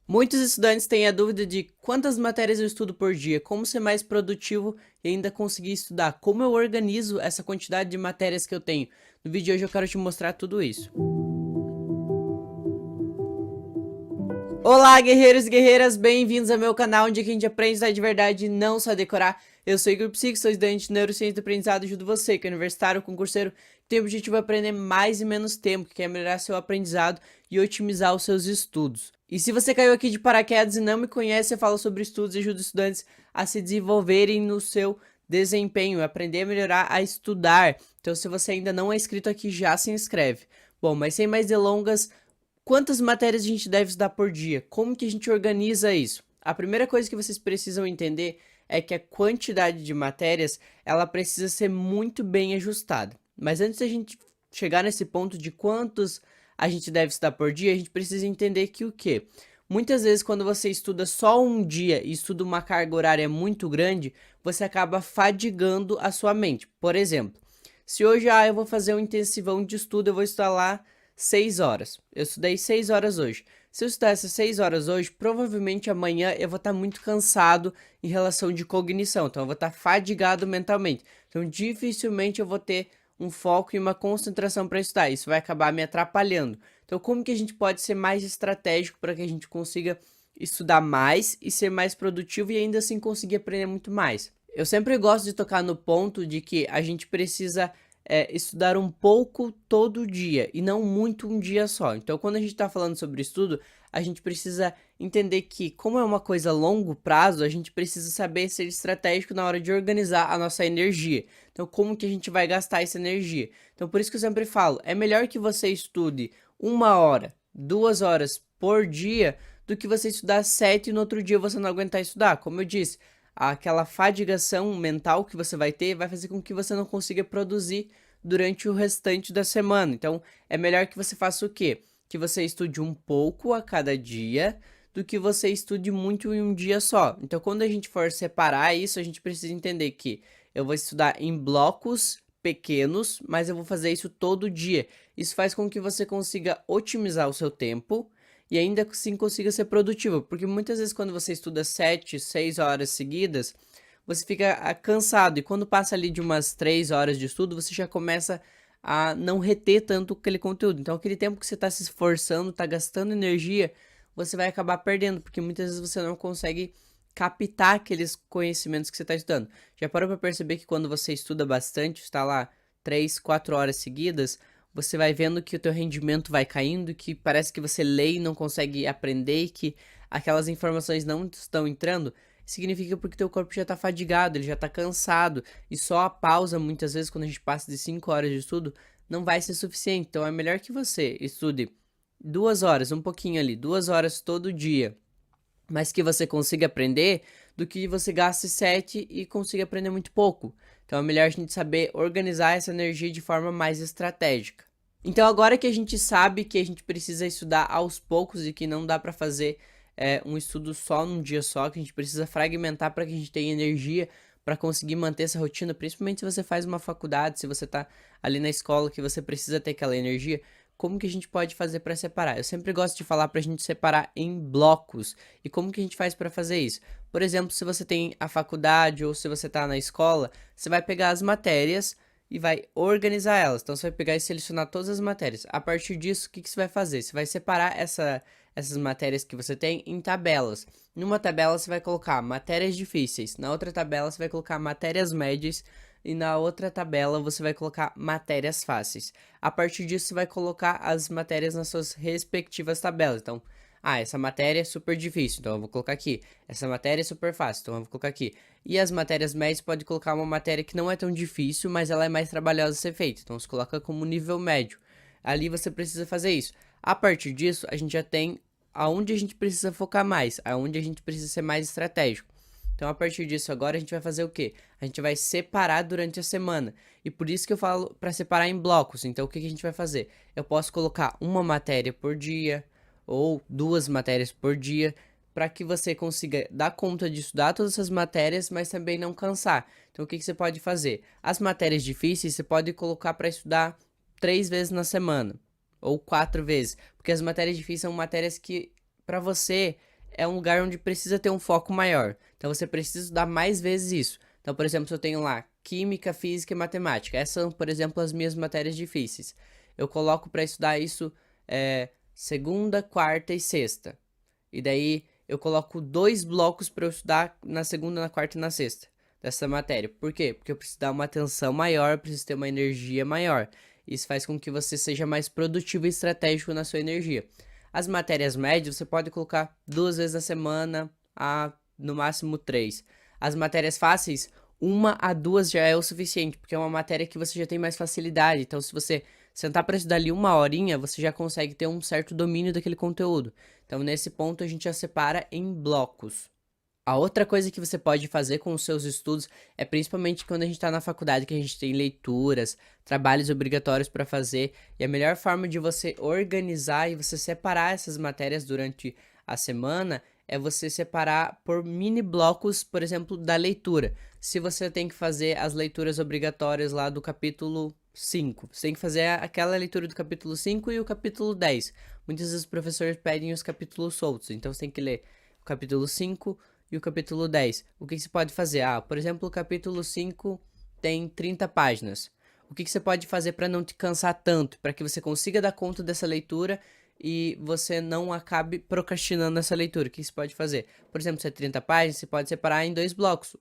Muitos estudantes têm a dúvida de quantas matérias eu estudo por dia, como ser mais produtivo e ainda conseguir estudar, como eu organizo essa quantidade de matérias que eu tenho. No vídeo de hoje eu quero te mostrar tudo isso. Olá, guerreiros e guerreiras, bem-vindos ao meu canal, onde a gente aprende a estudar de verdade e não só decorar. Eu sou Igor Psico, sou estudante de Neurociência do Aprendizado e ajudo você, que é universitário, concurseiro, que tem o objetivo de aprender mais e menos tempo, que quer melhorar seu aprendizado e otimizar os seus estudos. E se você caiu aqui de paraquedas e não me conhece, eu falo sobre estudos e ajudo estudantes a se desenvolverem no seu desempenho, aprender a melhorar, a estudar. Então, se você ainda não é inscrito aqui, já se inscreve. Bom, mas sem mais delongas, quantas matérias a gente deve estudar por dia? Como que a gente organiza isso? A primeira coisa que vocês precisam entender é que a quantidade de matérias, ela precisa ser muito bem ajustada. Mas antes da gente chegar nesse ponto de quantos a gente deve estudar por dia, a gente precisa entender que o quê? Muitas vezes quando você estuda só um dia e estuda uma carga horária muito grande, você acaba fadigando a sua mente. Por exemplo, se hoje eu vou fazer um intensivão de estudo, eu vou estudar lá 6 horas. Eu estudei 6 horas hoje. Se eu estudar essas 6 horas hoje, provavelmente amanhã eu vou estar muito cansado em relação de cognição. Então eu vou estar fadigado mentalmente. Então dificilmente eu vou ter um foco e uma concentração para estudar. Isso vai acabar me atrapalhando. Então como que a gente pode ser mais estratégico para que a gente consiga estudar mais e ser mais produtivo e ainda assim conseguir aprender muito mais? Eu sempre gosto de tocar no ponto de que a gente precisa estudar um pouco todo dia e não muito um dia só. Então, quando a gente está falando sobre estudo, a gente precisa entender que, como é uma coisa a longo prazo, a gente precisa saber ser estratégico na hora de organizar a nossa energia. Então, como que a gente vai gastar essa energia? Então, por isso que eu sempre falo, é melhor que você estude 1 hora, 2 horas por dia, do que você estudar 7 e no outro dia você não aguentar estudar. Como eu disse, aquela fadigação mental que você vai ter vai fazer com que você não consiga produzir durante o restante da semana. Então, é melhor que você faça o quê? Que você estude um pouco a cada dia do que você estude muito em um dia só. Então, quando a gente for separar isso, a gente precisa entender que eu vou estudar em blocos pequenos, mas eu vou fazer isso todo dia. Isso faz com que você consiga otimizar o seu tempo e ainda assim consiga ser produtivo, porque muitas vezes quando você estuda 7, 6 horas seguidas, você fica cansado, e quando passa ali de umas 3 horas de estudo, você já começa a não reter tanto aquele conteúdo. Então aquele tempo que você está se esforçando, está gastando energia, você vai acabar perdendo, porque muitas vezes você não consegue captar aqueles conhecimentos que você está estudando. Já parou para perceber que quando você estuda bastante, está lá 3, 4 horas seguidas, você vai vendo que o teu rendimento vai caindo, que parece que você lê e não consegue aprender, e que aquelas informações não estão entrando, significa porque teu corpo já está fadigado, ele já está cansado, e só a pausa, muitas vezes, quando a gente passa de 5 horas de estudo, não vai ser suficiente. Então é melhor que você estude 2 horas, um pouquinho ali, 2 horas todo dia, mas que você consiga aprender, do que você gaste 7 e consiga aprender muito pouco. Então é melhor a gente saber organizar essa energia de forma mais estratégica. Então agora que a gente sabe que a gente precisa estudar aos poucos e que não dá para fazer um estudo só num dia só, que a gente precisa fragmentar para que a gente tenha energia para conseguir manter essa rotina, principalmente se você faz uma faculdade, se você está ali na escola que você precisa ter aquela energia, como que a gente pode fazer para separar? Eu sempre gosto de falar para a gente separar em blocos. E como que a gente faz para fazer isso? Por exemplo, se você tem a faculdade ou se você está na escola, você vai pegar as matérias e vai organizar elas. Então, você vai pegar e selecionar todas as matérias. A partir disso, o que você vai fazer? Você vai separar essas matérias que você tem em tabelas. Numa tabela, você vai colocar matérias difíceis. Na outra tabela, você vai colocar matérias médias. E na outra tabela, você vai colocar matérias fáceis. A partir disso, você vai colocar as matérias nas suas respectivas tabelas. Então, essa matéria é super difícil, então eu vou colocar aqui. Essa matéria é super fácil, então eu vou colocar aqui. E as matérias médias, pode colocar uma matéria que não é tão difícil, mas ela é mais trabalhosa de ser feita. Então você coloca como nível médio. Ali você precisa fazer isso. A partir disso, a gente já tem aonde a gente precisa focar mais, aonde a gente precisa ser mais estratégico. Então, a partir disso, agora a gente vai fazer o quê? A gente vai separar durante a semana. E por isso que eu falo para separar em blocos. Então, o que a gente vai fazer? Eu posso colocar uma matéria por dia ou 2 matérias por dia, para que você consiga dar conta de estudar todas essas matérias, mas também não cansar. Então, o que você pode fazer? As matérias difíceis você pode colocar para estudar 3 vezes na semana ou 4 vezes, porque as matérias difíceis são matérias que, para você, é um lugar onde precisa ter um foco maior. Então você precisa estudar mais vezes isso. Então, por exemplo, se eu tenho lá química, física e matemática, essas são, por exemplo, as minhas matérias difíceis. Eu coloco para estudar isso segunda, quarta e sexta. E daí eu coloco 2 blocos para eu estudar na segunda, na quarta e na sexta dessa matéria. Por quê? Porque eu preciso dar uma atenção maior, eu preciso ter uma energia maior. Isso faz com que você seja mais produtivo e estratégico na sua energia. As matérias médias você pode colocar 2 vezes na semana, no máximo 3. As matérias fáceis, 1 a 2 já é o suficiente, porque é uma matéria que você já tem mais facilidade. Então, se você sentar para estudar ali 1 horinha, você já consegue ter um certo domínio daquele conteúdo. Então, nesse ponto, a gente já separa em blocos. A outra coisa que você pode fazer com os seus estudos é principalmente quando a gente está na faculdade, que a gente tem leituras, trabalhos obrigatórios para fazer, e a melhor forma de você organizar e você separar essas matérias durante a semana é você separar por mini blocos, por exemplo, da leitura. Se você tem que fazer as leituras obrigatórias lá do capítulo 5, você tem que fazer aquela leitura do capítulo 5 e o capítulo 10. Muitas vezes os professores pedem os capítulos soltos, então você tem que ler o capítulo 5 e o capítulo 10. O que você pode fazer? Por exemplo, o capítulo 5 tem 30 páginas. O que você pode fazer para não te cansar tanto, para que você consiga dar conta dessa leitura e você não acabe procrastinando essa leitura? O que você pode fazer? Por exemplo, se é 30 páginas, você pode separar em 2 blocos.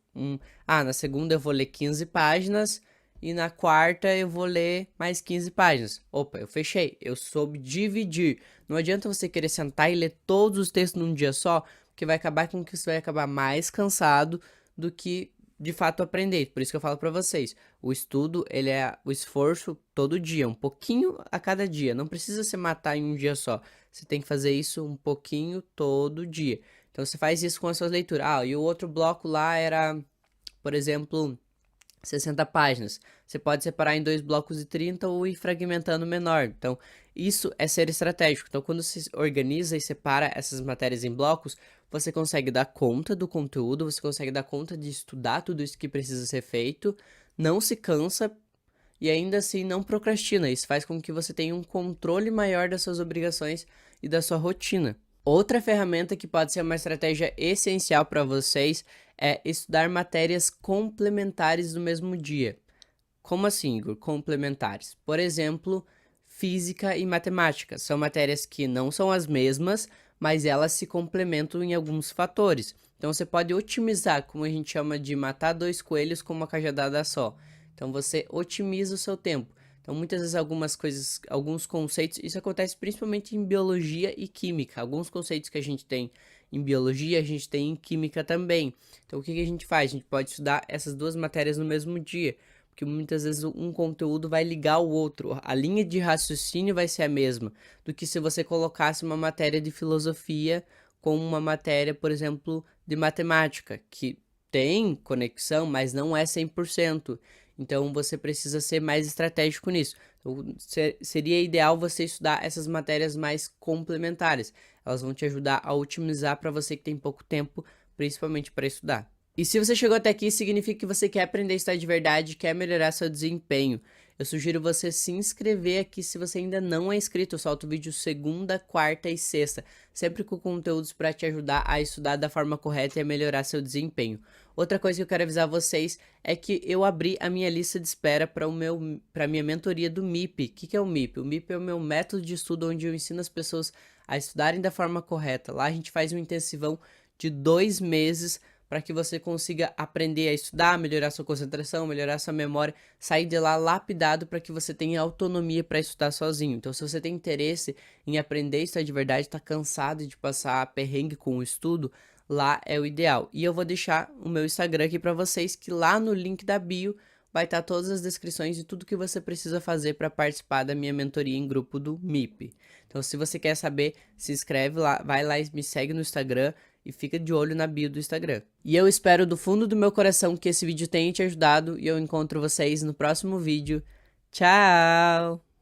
Na segunda eu vou ler 15 páginas e na quarta eu vou ler mais 15 páginas. Opa, eu fechei. Eu soube dividir. Não adianta você querer sentar e ler todos os textos num dia só, porque vai acabar com que você vai acabar mais cansado do que de fato aprender. Por isso que eu falo para vocês, o estudo, ele é o esforço todo dia, um pouquinho a cada dia. Não precisa se matar em um dia só. Você tem que fazer isso um pouquinho todo dia. Então você faz isso com as suas leituras. E o outro bloco lá era, por exemplo, 60 páginas. Você pode separar em 2 blocos de 30 ou ir fragmentando menor. Então, isso é ser estratégico. Então, quando você organiza e separa essas matérias em blocos, você consegue dar conta do conteúdo, você consegue dar conta de estudar tudo isso que precisa ser feito, não se cansa e ainda assim não procrastina. Isso faz com que você tenha um controle maior das suas obrigações e da sua rotina. Outra ferramenta que pode ser uma estratégia essencial para vocês é estudar matérias complementares no mesmo dia. Como assim, Igor? Complementares. Por exemplo, física e matemática. São matérias que não são as mesmas, mas elas se complementam em alguns fatores. Então você pode otimizar, como a gente chama de matar 2 coelhos com uma cajadada só. Então você otimiza o seu tempo. Então, muitas vezes algumas coisas, alguns conceitos, isso acontece principalmente em biologia e química. Alguns conceitos que a gente tem em biologia, a gente tem em química também. Então, o que a gente faz? A gente pode estudar essas 2 matérias no mesmo dia, porque muitas vezes um conteúdo vai ligar o outro. A linha de raciocínio vai ser a mesma do que se você colocasse uma matéria de filosofia com uma matéria, por exemplo, de matemática, que tem conexão, mas não é 100%. Então, você precisa ser mais estratégico nisso. Então, seria ideal você estudar essas matérias mais complementares. Elas vão te ajudar a otimizar para você que tem pouco tempo, principalmente para estudar. E se você chegou até aqui, significa que você quer aprender a estudar de verdade, quer melhorar seu desempenho. Eu sugiro você se inscrever aqui se você ainda não é inscrito. Eu solto vídeo segunda, quarta e sexta, sempre com conteúdos para te ajudar a estudar da forma correta e a melhorar seu desempenho. Outra coisa que eu quero avisar vocês é que eu abri a minha lista de espera para a minha mentoria do MIP. O que é o MIP? O MIP é o meu método de estudo onde eu ensino as pessoas a estudarem da forma correta. Lá a gente faz um intensivão de 2 meses para que você consiga aprender a estudar, melhorar sua concentração, melhorar sua memória, sair de lá lapidado para que você tenha autonomia para estudar sozinho. Então, se você tem interesse em aprender a estudar de verdade, está cansado de passar perrengue com o estudo, lá é o ideal. E eu vou deixar o meu Instagram aqui para vocês, que lá no link da bio vai estar todas as descrições de tudo que você precisa fazer para participar da minha mentoria em grupo do MIP. Então, se você quer saber, se inscreve lá, vai lá e me segue no Instagram e fica de olho na bio do Instagram. E eu espero do fundo do meu coração que esse vídeo tenha te ajudado e eu encontro vocês no próximo vídeo. Tchau!